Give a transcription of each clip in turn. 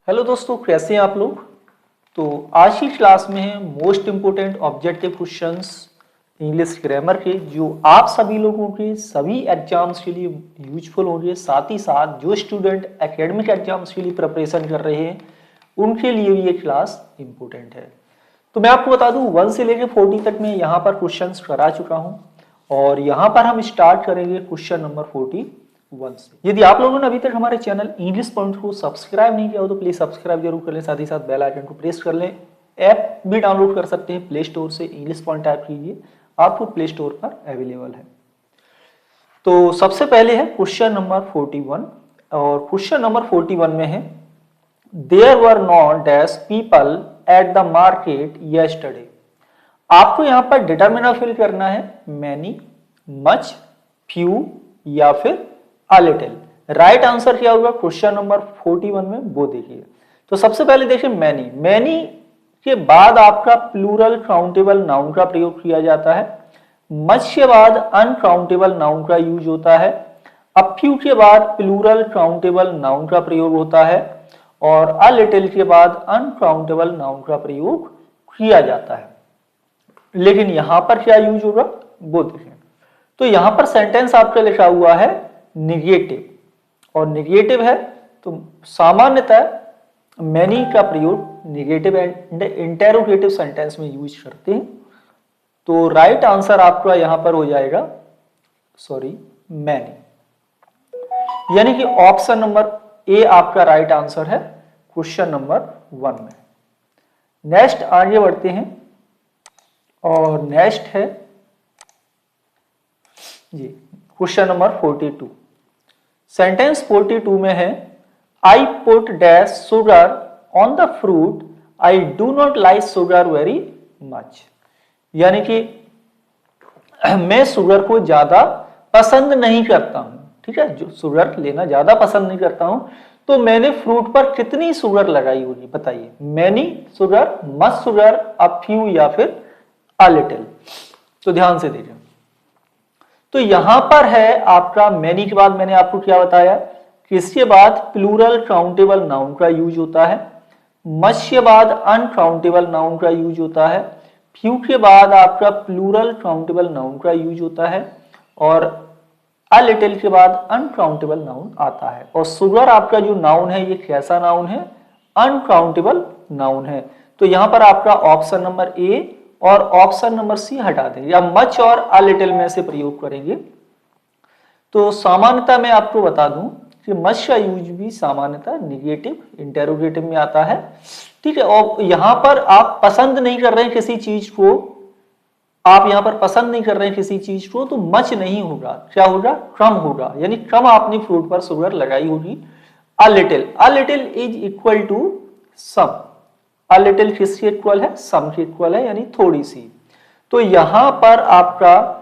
Hello दोस्तों, कैसे हैं आप लोग। तो आज की क्लास में है most important objective questions English grammar के, जो आप सभी लोगों के सभी एग्जाम्स के लिए यूजफुल होंगे। साथ ही साथ जो स्टूडेंट एकेडमिक एग्जाम्स के लिए प्रिपरेशन कर रहे हैं उनके लिए भी ये क्लास इम्पोर्टेंट है। तो मैं आपको बता दूं 1 से लेकर 40 तक मैं यहाँ पर क्वेश्चंस करा चुका हूँ और यहाँ पर हम स्टार्ट करेंगे क्वेश्चन नंबर 41 से। यदि आप लोगों ने अभी तक हमारे चैनल इंग्लिश पॉइंट को सब्सक्राइब नहीं किया हो तो प्लीज सब्सक्राइब जरूर कर लें, साथ ही साथ बेल आइकन को प्रेस कर लें। ऐप भी डाउनलोड कर सकते हैं प्ले स्टोर से, इंग्लिश पॉइंट टाइप कीजिए, आपको प्ले स्टोर पर अवेलेबल है। तो सबसे पहले है क्वेश्चन नंबर 41 और क्वेश्चन नंबर 41 में है there were not dash people at the market yesterday. आपको यहाँ पर डिटरमिनर फिल करना है, मैनी, मच, फ्यू या फिर अ लिटिल। राइट आंसर क्या होगा क्वेश्चन नंबर 41 में, वो देखिए। तो सबसे पहले देखिए मैनी। मैनी के बाद आपका प्लूरल काउंटेबल नाउन का प्रयोग किया जाता है। मच के बाद अनकाउंटेबल नाउन का यूज होता है। अ फ्यू के बाद प्लूरल काउंटेबल नाउन का प्रयोग होता है और अ लिटिल के बाद अनकाउंटेबल नाउन का प्रयोग किया जाता है। लेकिन यहां पर क्या यूज होगा वो देखें। तो यहां पर सेंटेंस आपका लिखा हुआ है निगेटिव और निगेटिव है तो सामान्यतः मैनी का प्रयोग निगेटिव एंड इंटेरोगेटिव सेंटेंस में यूज करते हैं। तो राइट आंसर आपका यहां पर हो जाएगा मैनी, यानी कि ऑप्शन नंबर ए आपका राइट आंसर है क्वेश्चन नंबर 1 में। नेक्स्ट आगे बढ़ते हैं और नेक्स्ट है जी क्वेश्चन नंबर 42। सेंटेंस 42 में है I put dash sugar on the fruit, I do not like sugar very much. यानी कि मैं शुगर को ज्यादा पसंद नहीं करता हूं, ठीक है, जो शुगर लेना ज्यादा पसंद नहीं करता हूं। तो मैंने फ्रूट पर कितनी शुगर लगाई होगी बताइए, many sugar, much sugar, a few या फिर अ लिटिल। तो ध्यान से देखिए। तो यहां पर है आपका मैनी के बाद मैंने आपको क्या बताया कि इसके बाद प्लूरल काउंटेबल नाउन का यूज होता है। मच के बाद अनकाउंटेबल नाउन का यूज होता है। फ्यू के बाद आपका प्लूरल काउंटेबल नाउन का यूज होता है और अ लिटिल के बाद अनकाउंटेबल नाउन आता है। और शुगर आपका जो नाउन है ये कैसा नाउन है, अनकाउंटेबल नाउन है। तो यहां पर आपका ऑप्शन नंबर ए और ऑप्शन नंबर सी हटा देंगे या मच और अ लिटिल में से प्रयोग करेंगे। तो सामान्यतः मैं आपको बता दूं कि मच का यूज भी सामान्यतः निगेटिव इंटेरोगेटिव में आता है, ठीक है। और यहां पर आप पसंद नहीं कर रहे हैं किसी चीज को, आप यहां पर पसंद नहीं कर रहे हैं किसी चीज को, तो मच नहीं होगा, क्या होगा, कम होगा, यानी कम आपने फ्रूट पर शुगर लगाई होगी। A little is equal to some. A little किसके इक्वल है, सम के इक्वल है, यानी थोड़ी सी। तो यहां पर आपका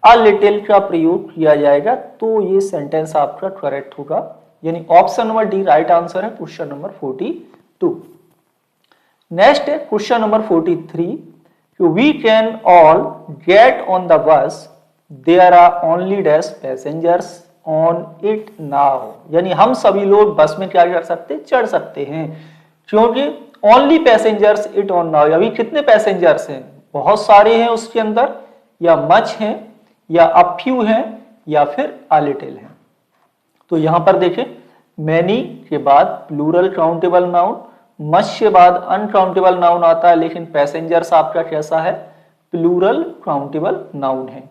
अ लिटिल का प्रयोग किया जाएगा तो ये सेंटेंस आपका करेक्ट होगा, यानी option number D right answer है क्वेश्चन नंबर 42। नेक्स्ट है question number 43। We can all get on the bus, there are only dash passengers on it now. यानी हम सभी लोग बस में क्या कर सकते हैं, चढ़ सकते हैं, क्योंकि only passengers it on now. अभी कितने पैसेंजर्स हैं, बहुत सारे हैं उसके अंदर, या मच हैं या अ फ्यू हैं या फिर अ लिटिल हैं। तो यहां पर देखें मैनी के बाद प्लूरल काउंटेबल नाउन, मच के बाद अनकाउंटेबल नाउन आता है, लेकिन पैसेंजर्स आपका कैसा है, प्लूरल काउंटेबल नाउन है।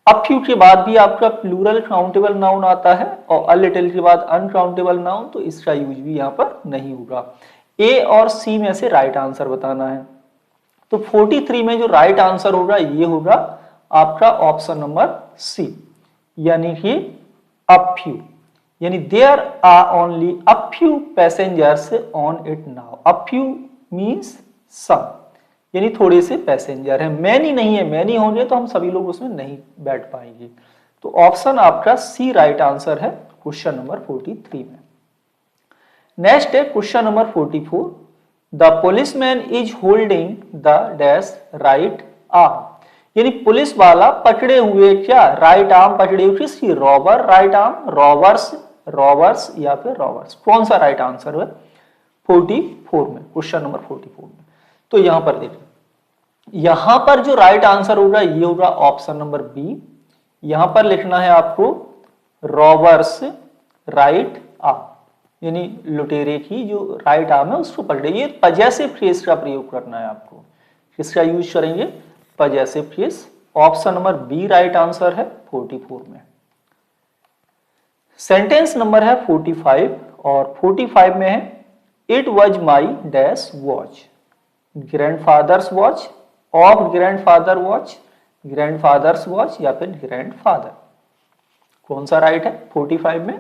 अ फ्यू के बाद भी आपका प्लूरल काउंटेबल नाउन आता है और अ लिटिल के बाद अनकाउंटेबल नाउन, तो इसका यूज भी यहां पर नहीं होगा। ए और सी में से राइट आंसर बताना है। तो 43 में जो राइट आंसर होगा ये होगा आपका ऑप्शन नंबर सी, यानी कि अ फ्यू, यानी there are only a few passengers on it now. A few means some, यानी थोड़े से पैसेंजर है, मैनी नहीं है, मैनी होंगे तो हम सभी लोग उसमें नहीं बैठ पाएंगे। तो ऑप्शन आपका सी राइट आंसर है क्वेश्चन नंबर 43 में। नेक्स्ट है question number 44। The policeman is holding the dash right arm. यानी पुलिस वाला पकड़े हुए क्या, राइट आर्म पकड़े हुए किसकी, रॉबर राइट आर्म, रॉबर्स या फिर रॉबर्स, कौन सा राइट आंसर है, 44 में, क्वेश्चन नंबर 44 में। तो यहां पर देखिए, यहां पर जो राइट आंसर होगा ये होगा ऑप्शन नंबर बी। यहां पर लिखना है आपको रॉबर्स राइट आर्म, यानी लुटेरे की जो राइट आर्म है उसको पकड़े। ये पजेसिव फ्रेज का प्रयोग करना है आपको। किसका यूज करेंगे? Possessive phrase. Option number B right answer है 44 में। सेंटेंस नंबर है 45 और 45 में है it was my dash watch, grandfathers watch, of grandfather watch, grandfathers watch या फिर ग्रैंडफादर, कौन सा राइट है 45 में?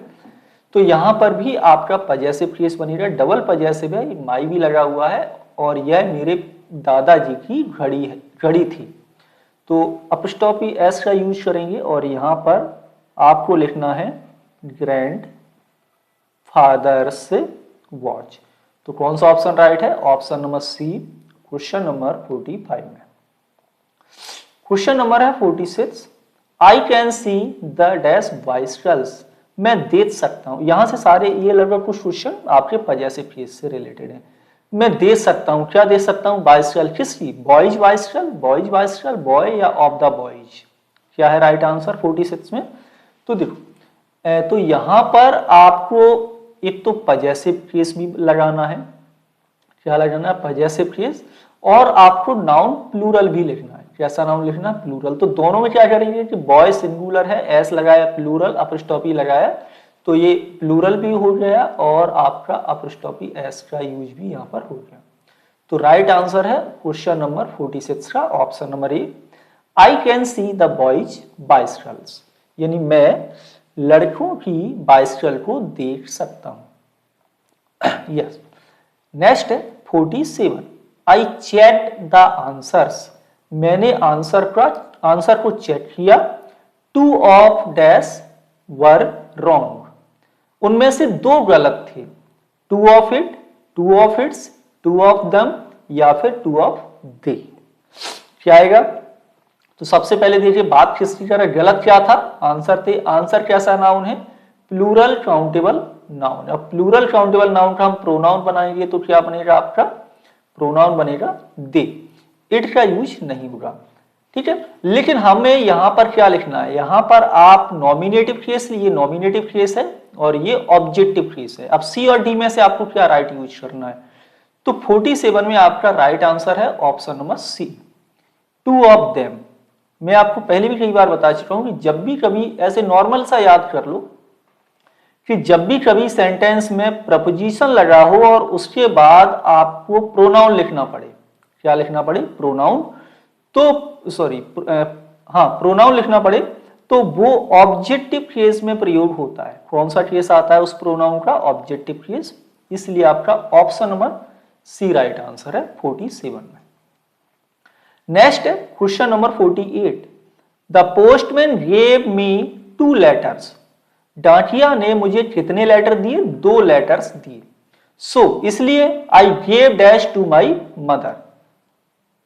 तो यहां पर भी आपका पजेसिव फ्रेज बनेगा, डबल पजेसिव है, माई भी लगा हुआ है और यह मेरे दादाजी की घड़ी थी। तो अपस्टॉपी एस का यूज करेंगे और यहां पर आपको लिखना है ग्रैंड फादर्स वॉच। तो कौन सा ऑप्शन राइट है? Option number C, question number 45 में। क्वेश्चन नंबर है 46, I can see the dash bicycles, मैं देख सकता हूं। यहां से सारे ये लगभग कुछ क्वेश्चन आपके पजेसिव फ्रेज से रिलेटेड है। मैं देख सकता हूं, क्या देख सकता हूं? बाइसिकल, किसकी? Boys bicycle, boys bicycle, boy या ऑफ द बॉयज, क्या है राइट आंसर 46 में? तो देखो, तो यहां पर आपको एक तो पजेसिव फ्रेज भी लगाना है, क्या लगाना है? पजेसिव फ्रेज, और आपको नाउन प्लूरल भी लिखना है। कैसा नाउन लिखना? प्लूरल। तो दोनों में क्या करेंगे कि बॉय सिंगुलर है, एस लगाया, प्लूरल अपस्टॉपी लगाया, तो ये प्लूरल भी हो गया और आपका अपस्टॉपी एस का यूज भी यहां पर हो गया। तो राइट आंसर है क्वेश्चन नंबर 46 का option number A, I can see the boys bicycles, यानी मैं लड़कों की बाइसिकल को देख सकता हूं। यस। नेक्स्ट है 47, आई चेक द आंसर्स, मैंने आंसर को चेक किया, two of dash were wrong, उनमें से दो गलत थे, two of it, two of its, two of them या फिर टू ऑफ दे, क्या आएगा? तो सबसे पहले देखिए बात किसकी कर रहा है, गलत क्या था? आंसर थे। आंसर कैसा नाउन है? Plural countable noun. अब प्लूरल काउंटेबल नाउन का हम प्रोनाउन बनाएंगे तो क्या बनेगा आपका? प्रोनाउन बनेगा दे, इट का यूज नहीं होगा, ठीक है। लेकिन हमें यहां पर क्या लिखना है? यहां पर आप नॉमिनेटिव फ्रेज, ये नॉमिनेटिव फ्रेज है और ये ऑब्जेक्टिव फ्रेज है। अब सी और डी में से आपको क्या राइट यूज करना है? तो 47 में आपका राइट आंसर है option number C, two of them. मैं आपको पहले भी कई बार बता चुका हूं कि जब भी कभी ऐसे नॉर्मल सा याद कर लो कि जब भी कभी सेंटेंस में प्रपोजिशन लगा हो और उसके बाद आपको प्रोनाउन लिखना पड़े, क्या लिखना पड़े? प्रोनाउन, तो सॉरी प्रोनाउन लिखना पड़े, तो वो ऑब्जेक्टिव फ्रेज में प्रयोग होता है। कौन सा फ्रेज आता है उस प्रोनाउन का? Objective phrase. इसलिए आपका option number C right answer है 47 में। नेक्स्ट है question number 48, the postman gave me 2 letters, डाकिया ने मुझे कितने लेटर दिए? 2 लेटर्स दिए। सो इसलिए I gave dash to my mother,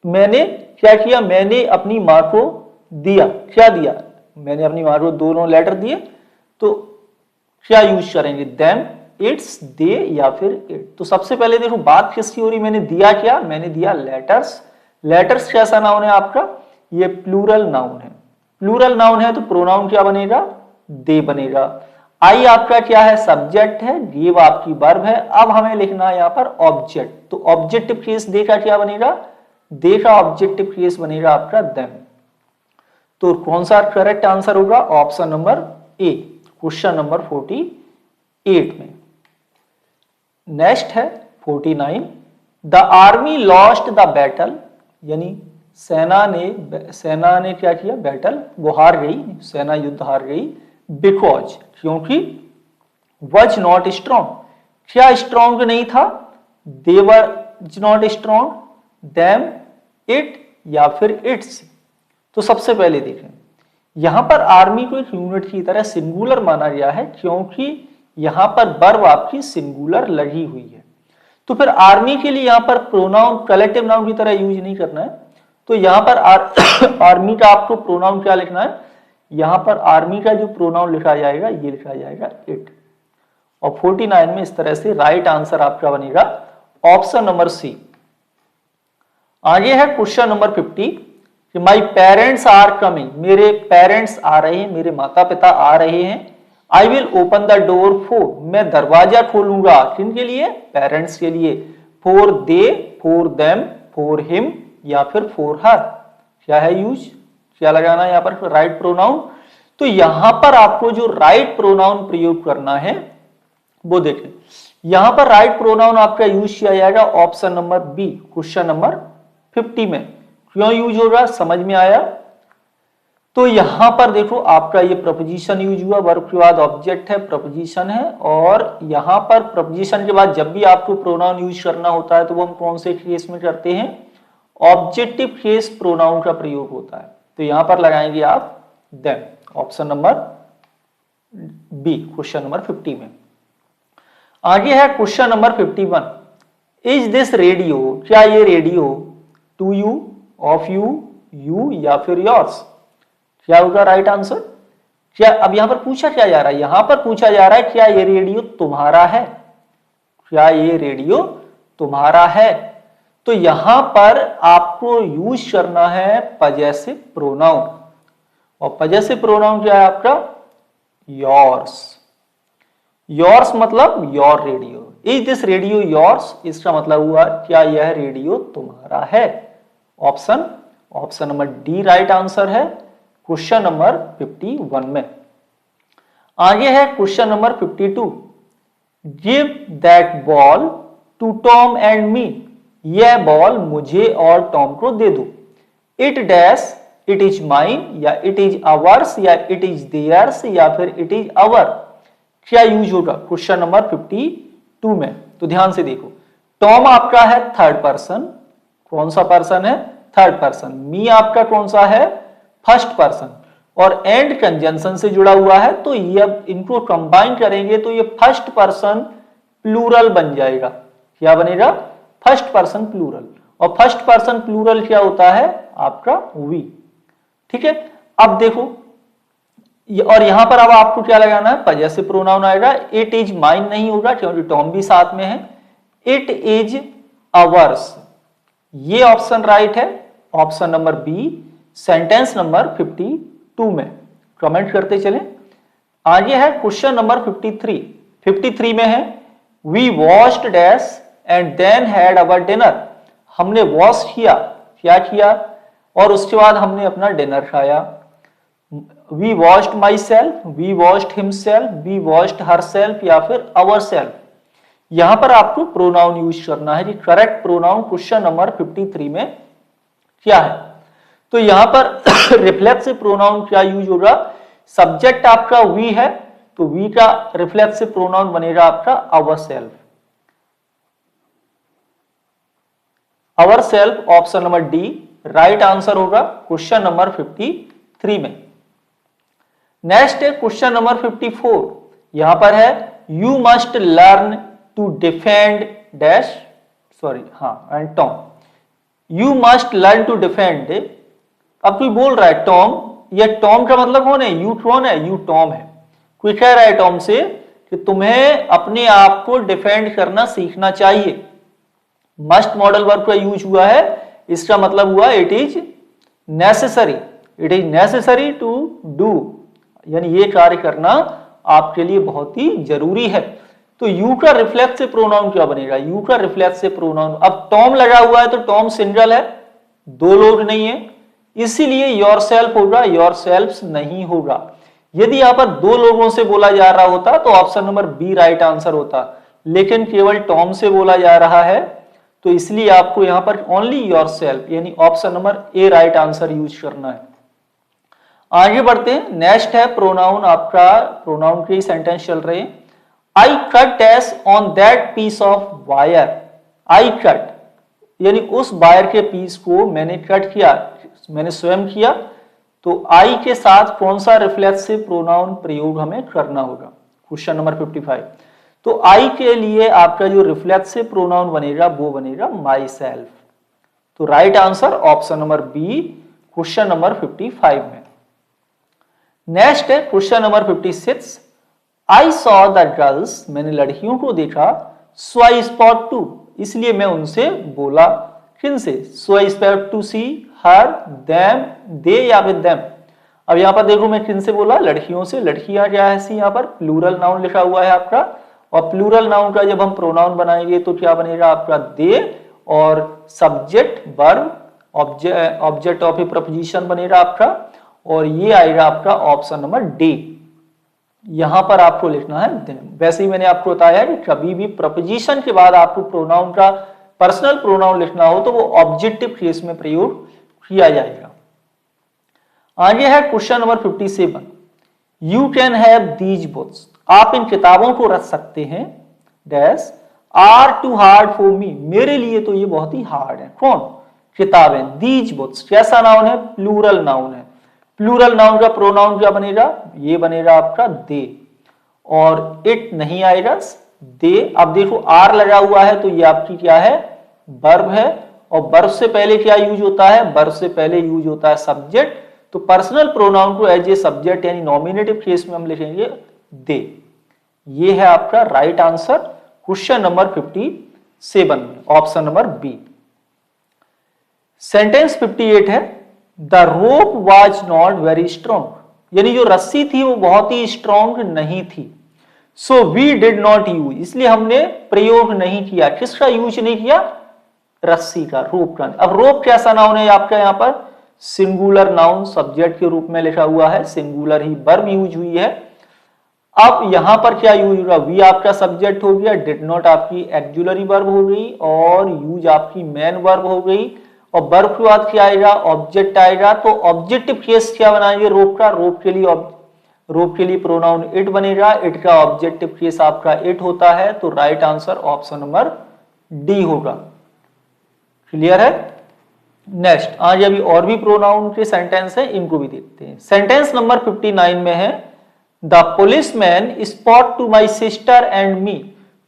मैंने क्या किया? मैंने अपनी मां को दिया, क्या दिया? मैंने अपनी मां को दोनों लेटर दिए, तो क्या यूज करेंगे? देम, इट्स, दे या फिर इट। तो सबसे पहले देखो बात किसकी हो रही? मैंने दिया क्या? मैंने दिया लेटर्स। लेटर्स कैसा नाउन है आपका? ये प्लूरल नाउन है। प्लूरल नाउन है तो प्रोनाउन क्या बनेगा? दे बनेगा। आई आपका क्या है? सब्जेक्ट है, गिव आपकी वर्ब है। अब हमें लिखना है यहाँ पर ऑब्जेक्ट, तो ऑब्जेक्टिव फ्रेज दे का क्या बनेगा? दे का ऑब्जेक्टिव फ्रेज बनेगा आपका देम। तो कौन सा करेक्ट आंसर होगा? ऑप्शन नंबर ए, क्वेश्चन नंबर 48 में। नेक्स्ट है 49, the army lost the battle, यानी सेना ने क्या किया? बैटल, वो हार गई, सेना युद्ध हार गई, बिकॉज, क्योंकि, वॉज नॉट स्ट्रॉन्ग, क्या स्ट्रॉन्ग नहीं था? They were not strong, them, it या फिर इट्स। तो सबसे पहले देखें यहां पर आर्मी को एक यूनिट की तरह सिंगुलर माना गया है क्योंकि यहां पर वर्ब आपकी सिंगुलर लगी हुई है। तो फिर आर्मी के लिए यहां पर प्रोनाउन कलेक्टिव नाउन की तरह यूज नहीं करना है। तो यहां पर आर्मी का आपको प्रोनाउन क्या लिखना है? यहां पर आर्मी का जो प्रोनाउन लिखा जाएगा ये लिखा जाएगा इट। और 49 में इस तरह से राइट आंसर आपका बनेगा ऑप्शन नंबर सी। आगे है क्वेश्चन नंबर 50 कि माई पेरेंट्स आर कमिंग, मेरे पेरेंट्स आ रहे हैं, मेरे माता पिता आ रहे हैं। I will open the door for, मैं दरवाजा खोलूंगा किनके लिए, पेरेंट्स के लिए। For they, for them, for him या फिर फॉर हर, क्या है यूज, क्या लगाना है यहाँ पर राइट प्रोनाउन। तो यहां पर आपको जो राइट प्रोनाउन प्रयोग करना है वो देखें, यहां पर राइट प्रोनाउन आपका यूज किया जाएगा option number B, question number 50 में। क्यों यूज होगा समझ में आया। तो यहां पर देखो आपका ये प्रपोजिशन यूज हुआ, वर्ब के बाद ऑब्जेक्ट है, प्रपोजिशन है, और यहां पर प्रपोजिशन के बाद जब भी आपको प्रोनाउन यूज करना होता है तो वो हम कौन से केस में करते हैं, ऑब्जेक्टिव केस प्रोनाउन का प्रयोग होता है। तो यहां पर लगाएंगे आप them, option number B, question number 50 में। आगे है question number 51, is this radio, क्या ये radio to you, of you, you या फिर योर्स, क्या होगा राइट आंसर। क्या अब यहां पर पूछा क्या जा रहा है, यहां पर पूछा जा रहा है क्या ये रेडियो तुम्हारा है, क्या ये रेडियो तुम्हारा है। तो यहां पर आपको यूज करना है पजेसिव प्रोनाउन, और पजेसिव प्रोनाउन क्या है आपका, योर्स। योर्स मतलब your radio. Is this radio yours, इसका मतलब हुआ क्या यह रेडियो तुम्हारा है। Option number D right answer है क्वेश्चन नंबर 51 में। आगे है question number 52, give that ball to Tom and me, यह बॉल मुझे और टॉम को दे दो। It dash, it is mine या इट इज अवर्स या इट इज देयर्स या फिर इट इज अवर, क्या यूज होगा क्वेश्चन नंबर 52 में। तो ध्यान से देखो, टॉम आपका है थर्ड पर्सन, कौन सा पर्सन है, थर्ड पर्सन। मी आपका कौन सा है, फर्स्ट पर्सन, और एंड कंजंक्शन से जुड़ा हुआ है, तो ये अब इनको कंबाइन करेंगे तो ये फर्स्ट पर्सन प्लूरल बन जाएगा। क्या बनेगा, फर्स्ट पर्सन प्लूरल, और फर्स्ट पर्सन प्लूरल क्या होता है आपका वी। ठीक है, अब देखो, और यहां पर अब आपको क्या लगाना है, पजेसिव प्रोनाउन आएगा। इट इज माइन नहीं होगा क्योंकि टॉम भी साथ में है। इट इज अवर्स, ये ऑप्शन राइट है, option number B, sentence number 52 में। कमेंट करते चलें। आगे है क्वेश्चन नंबर 53 में है, we washed dash and then had our dinner, हमने वॉश किया, क्या किया, और उसके बाद हमने अपना डिनर खाया। We washed myself, we washed himself, we washed herself या फिर अवर सेल्फ। यहां पर आपको प्रोनाउन यूज करना है कि करेक्ट प्रोनाउन क्वेश्चन नंबर 53 में क्या है। तो यहां पर रिफ्लेक्सिव प्रोनाउन क्या यूज होगा, सब्जेक्ट आपका वी है तो वी का रिफ्लेक्सिव प्रोनाउन बनेगा आपका our self. Our self option number D right answer होगा क्वेश्चन नंबर 53 में। नेक्स्ट है क्वेश्चन नंबर 54, यहां पर है you must learn to defend dash, sorry and Tom, you must learn to defend. अब कोई बोल रहा है टॉम, ये टॉम का मतलब कौन है, यू कौन है, यू टॉम है। कोई कह रहा है टॉम से कि तुम्हें अपने आप को डिफेंड करना सीखना चाहिए। मस्ट मॉडल वर्ब का यूज हुआ है, इसका मतलब हुआ it is necessary, it is necessary to do, यानी ये कार्य करना आपके लिए बहुत ही जरूरी है। तो यू का रिफ्लेक्सिव प्रोनाउन क्या बनेगा, यू का रिफ्लेक्सिव प्रोनाउन, अब टॉम लगा हुआ है तो टॉम सिंगल है, दो लोग नहीं है, इसीलिए योरसेल्फ होगा, योरसेल्फ्स नहीं होगा। यदि यहां पर दो लोगों से बोला जा रहा होता तो option number B right answer होता, लेकिन केवल टॉम से बोला जा रहा है तो इसलिए आपको यहां पर ओनली योरसेल्फ यानी ऑप्शन नंबर ए राइट आंसर यूज करना है। आगे बढ़ते हैं, नेक्स्ट है प्रोनाउन, आपका प्रोनाउन के सेंटेंस चल रहे हैं। I cut dash on that piece of wire, I cut यानी उस वायर के पीस को मैंने कट किया, मैंने स्वयं किया। तो आई के साथ कौन सा रिफ्लेक्सिव प्रोनाउन प्रयोग हमें करना होगा, क्वेश्चन नंबर 55। तो आई के लिए आपका जो रिफ्लेक्सिव प्रोनाउन बनेगा वो बनेगा माई सेल्फ। तो right answer option number B question number 55 में। नेक्स्ट है question number 56, I saw the girls, मैंने लड़कियों को देखा, सो आई स्पॉट टू, इसलिए मैं उनसे बोला। किनसे? So I spoke to see her, them, they या विद देम। अब यहाँ पर देखो मैं किनसे बोला? लड़कियों से। लड़कियां क्या है सी? यहाँ पर प्लूरल नाउन लिखा हुआ है आपका, और प्लूरल नाउन का जब हम प्रोनाउन बनाएंगे तो क्या बनेगा आपका? दे, और subject verb object of A preposition बनेगा आपका, और ये आएगा आपका ऑप्शन नंबर डी। यहां पर आपको लिखना है देम। वैसे ही मैंने आपको बताया कि कभी भी प्रपोजिशन के बाद आपको प्रोनाउन का पर्सनल प्रोनाउन लिखना हो तो वो ऑब्जेक्टिव केस में प्रयोग किया जाएगा। आगे है question number 57। You can have these books, आप इन किताबों को रख सकते हैं, dash are too hard for me, मेरे लिए तो ये बहुत ही हार्ड है। कौन? किताबें। दीज बुक्स कैसा नाउन है? प्लूरल नाउन है। प्लूरल नाउन का प्रोनाउन क्या बनेगा? ये बनेगा आपका दे, और इट नहीं आएगा, दे। अब देखो आर लगा हुआ है तो ये आपकी क्या है? वर्ब है, और वर्ब से पहले क्या यूज होता है? वर्ब से पहले यूज होता है सब्जेक्ट। तो पर्सनल प्रोनाउन को एज ए सब्जेक्ट यानी नॉमिनेटिव केस में हम लिखेंगे दे। ये है आपका राइट आंसर क्वेश्चन नंबर 57 में, ऑप्शन नंबर बी। सेंटेंस 58 है the rope was not very strong, यानी जो रस्सी थी वो बहुत ही स्ट्रॉन्ग नहीं थी। So we did not use, इसलिए हमने प्रयोग नहीं किया। किसका यूज नहीं किया? रस्सी का, रोप का। अब रोप कैसा नाउन है आपका? यहाँ पर सिंगुलर नाउन सब्जेक्ट के रूप में लिखा हुआ है, सिंगुलर ही वर्ब यूज हुई है। अब यहां पर क्या यूज होगा? वी आपका सब्जेक्ट हो गया, डिड नॉट आपकी एक्जुलरी वर्ब हो गई, और यूज आपकी मेन वर्ब हो गई, और वर्ब के बाद क्या आएगा? ऑब्जेक्ट आएगा। तो ऑब्जेक्टिव केस क्या बनाएंगे रोप का? रोप के लिए प्रोनाउन इट बनेगा, इट का ऑब्जेक्टिव केस आपका इट होता है। तो right answer option number D होगा। क्लियर है? नेक्स्ट आज अभी और भी प्रोनाउन के सेंटेंस है, इनको भी देखते हैं। सेंटेंस नंबर 59 में है the policeman spot to my sister and me,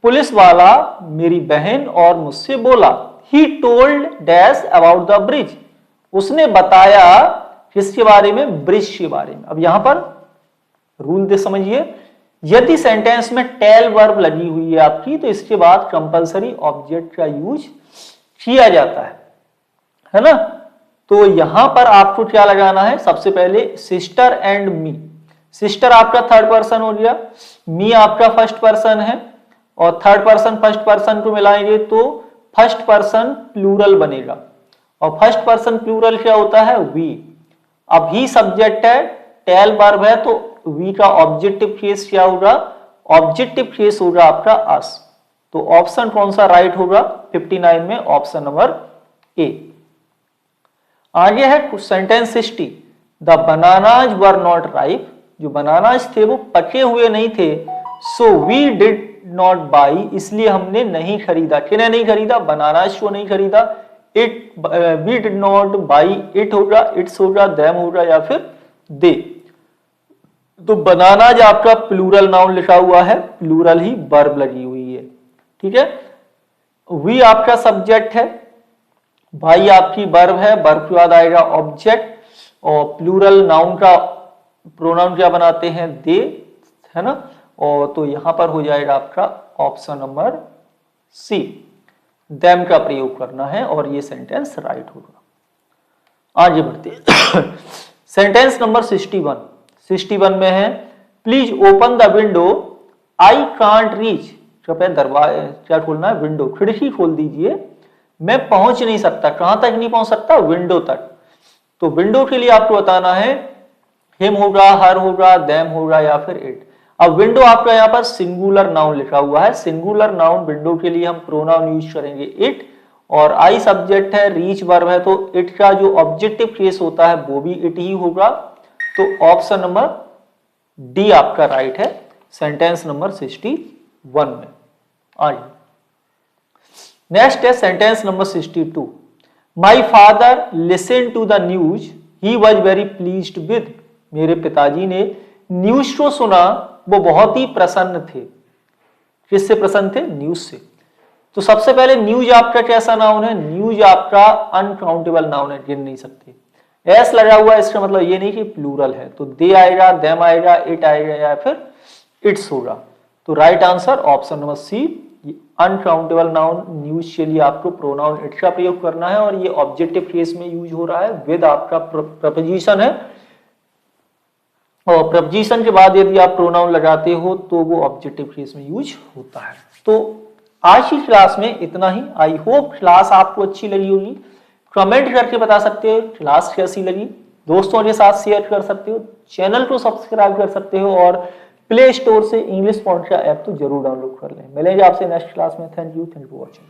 police वाला मेरी बहन और मुझसे बोला। He told dash about the bridge, उसने बताया किसके बारे में? ब्रिज के बारे में। अब यहां पर रूल दे समझिए, यदि सेंटेंस में टेल वर्ब लगी हुई है आपकी तो इसके बाद कंपलसरी ऑब्जेक्ट का यूज किया जाता है ना। तो यहां पर आपको क्या लगाना है? सबसे पहले सिस्टर एंड मी। सिस्टर आपका थर्ड पर्सन हो गया, मी आपका फर्स्ट पर्सन है, और थर्ड पर्सन फर्स्ट पर्सन को मिलाएंगे तो फर्स्ट पर्सन प्लूरल बनेगा, और फर्स्ट पर्सन प्लूरल क्या होता है? वी। अब ही सब्जेक्ट है, टेल वर्ब है, तो वी का ऑब्जेक्टिव केस क्या होगा? ऑब्जेक्टिव केस होगा आपका अस। तो ऑप्शन कौन सा राइट होगा 59 में? Option number A. आगे है sentence 60 the bananas were not ripe, जो बनानाज थे वो पके हुए नहीं थे। So we did not buy, इसलिए हमने नहीं खरीदा। किन्हें नहीं खरीदा? बनानाज को नहीं खरीदा। It, we did not buy it होगा, इट्स होगा, देम होगा, या फिर दे। तो बनानाज आपका प्लूरल नाउन लिखा हुआ है, प्लूरल ही वर्ब लगी हुई है। ठीक है, वी आपका सब्जेक्ट है, भाई आपकी वर्ब है, वर्ब के बाद आएगा ऑब्जेक्ट, और प्लूरल नाउन का प्रोनाउन क्या बनाते हैं? दे, है ना। और तो यहां पर हो जाएगा आपका ऑप्शन नंबर सी, देम का प्रयोग करना है, और ये सेंटेंस राइट होगा। आगे बढ़ते सेंटेंस नंबर 61 में है please open the window I can't reach, कृपया दरवाजा क्या खोलना है? विंडो, खिड़की खोल दीजिए, मैं पहुंच नहीं सकता। कहां तक नहीं पहुंच सकता? विंडो तक। तो विंडो के लिए आपको बताना है हिम होगा, हर होगा, देम होगा, या फिर इट। अब विंडो आपका यहाँ पर सिंगुलर नाउन लिखा हुआ है, सिंगुलर नाउन विंडो के लिए हम प्रोनाउन यूज करेंगे इट, और आई सब्जेक्ट है, रीच वर्ब है, तो इट का जो ऑब्जेक्टिव केस होता है वो भी इट ही होगा। तो ऑप्शन नंबर डी आपका राइट है सेंटेंस नंबर 61 में। आइए नेक्स्ट है sentence number 62 my father listen to the news he was very pleased with, मेरे पिताजी ने न्यूज को सुना, वो बहुत ही प्रसन्न थे। किससे प्रसन्न थे? न्यूज से। तो सबसे पहले न्यूज आपका कैसा नाउन है? न्यूज आपका अनकाउंटेबल नाउन है, गिन नहीं सकते। एस लगा हुआ है, इसका मतलब ये नहीं कि प्लूरल है, तो दे आएगा, देम आएगा, इट आएगा, या फिर इट्स होगा। तो right answer option number C uncountable noun use के लिए आपको प्रोनाउन इट का प्रयोग करना है और ये ऑब्जेक्टिव केस में यूज हो रहा है विद आपका प्रपोजिशन है, और प्रपोजिशन के बाद यदि आप प्रोनाउन लगाते हो तो वो ऑब्जेक्टिव केस में यूज होता है। तो आज की क्लास में इतना ही। आई होप क्लास आपको अच्छी लगी होगी। कमेंट करके बता सकते हो क्लास कैसी लगी, दोस्तों के साथ शेयर कर सकते हो, चैनल को सब्सक्राइब कर सकते हो और प्ले स्टोर से इंग्लिश पॉइंट का ऐप तो जरूर डाउनलोड कर लें। मिलेंगे आपसे नेक्स्ट क्लास में। Thank you for watching.